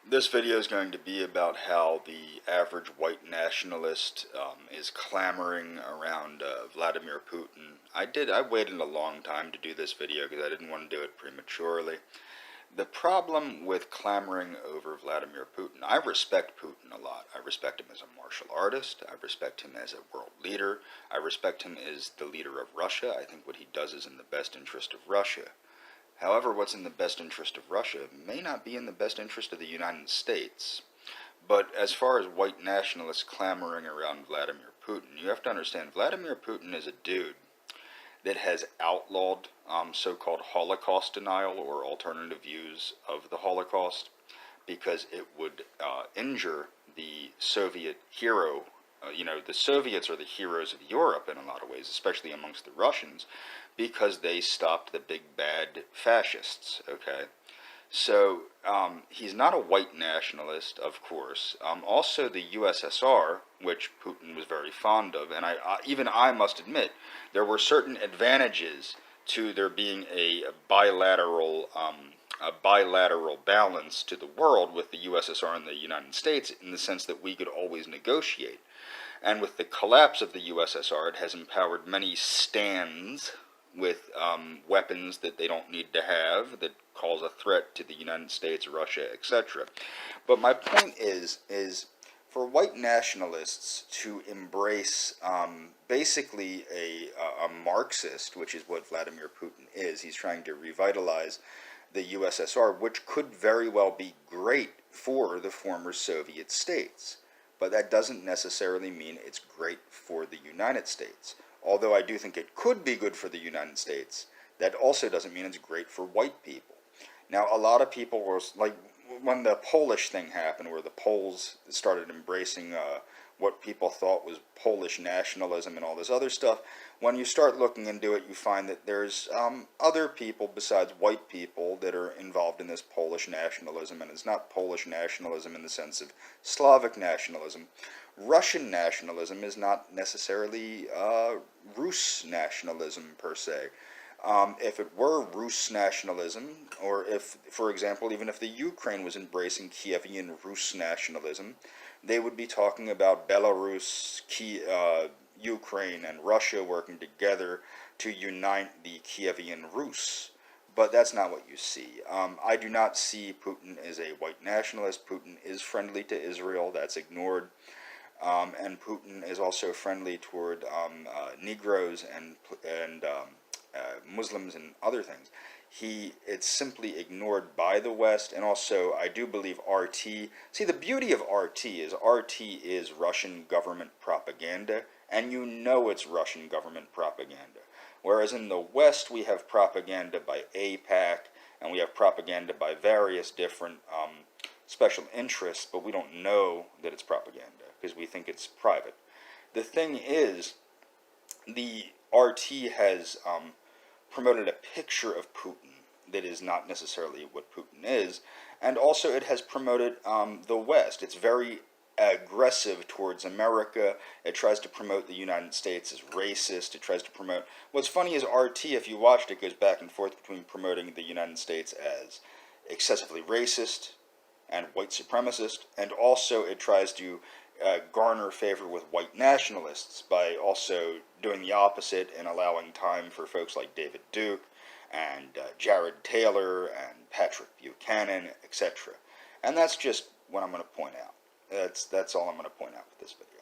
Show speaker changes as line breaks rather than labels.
This video is going to be about how the average white nationalist is clamoring around Vladimir Putin. I waited a long time to do this video because I didn't want to do it prematurely. The problem with clamoring over Vladimir Putin, I respect Putin a lot. I respect him as a martial artist. I respect him as a world leader. I respect him as the leader of Russia. I think what he does is in the best interest of Russia. However, what's in the best interest of Russia may not be in the best interest of the United States. But as far as white nationalists clamoring around Vladimir Putin, you have to understand Vladimir Putin is a dude that has outlawed so-called Holocaust denial or alternative views of the Holocaust because it would injure the Soviet hero. The Soviets are the heroes of Europe in a lot of ways, especially amongst the Russians, because they stopped the big bad fascists, okay? So he's not a white nationalist, of course. Also, the USSR, which Putin was very fond of, and even I must admit, there were certain advantages to there being a bilateral balance to the world with the USSR and the United States, in the sense that we could always negotiate. And with the collapse of the USSR, it has empowered many stands with weapons that they don't need to have, that cause a threat to the United States, Russia, etc. But my point is for white nationalists to embrace basically a Marxist, which is what Vladimir Putin is. He's trying to revitalize the USSR, which could very well be great for the former Soviet states. But that doesn't necessarily mean it's great for the United States. Although I do think it could be good for the United States, that also doesn't mean it's great for white people. Now, a lot of people were, like, when the Polish thing happened, where the Poles started embracing what people thought was Polish nationalism and all this other stuff, when you start looking into it, you find that there's other people besides white people that are involved in this Polish nationalism, and it's not Polish nationalism in the sense of Slavic nationalism. Russian nationalism is not necessarily Rus nationalism per se. If it were Rus nationalism, or if, for example, even if the Ukraine was embracing Kievian Rus nationalism, they would be talking about Belarus, Ukraine, and Russia working together to unite the Kievian Rus. But that's not what you see. I do not see Putin as a white nationalist. Putin is friendly to Israel. That's ignored. And Putin is also friendly toward Negroes and Muslims and other things. It's simply ignored by the West, and also I do believe RT. See, the beauty of RT is Russian government propaganda, and you know it's Russian government propaganda. Whereas in the West we have propaganda by AIPAC, and we have propaganda by various different special interests, but we don't know that it's propaganda because we think it's private. The thing is, the RT has promoted a picture of Putin that is not necessarily what Putin is, and also it has promoted the West. It's very aggressive towards America. It tries to promote the United States as racist. It tries to promote... What's funny is RT, if you watched it, goes back and forth between promoting the United States as excessively racist and white supremacist, and also it tries to garner favor with white nationalists by also doing the opposite and allowing time for folks like David Duke and Jared Taylor and Patrick Buchanan, etc. And that's just what I'm going to point out. That's all I'm going to point out with this video.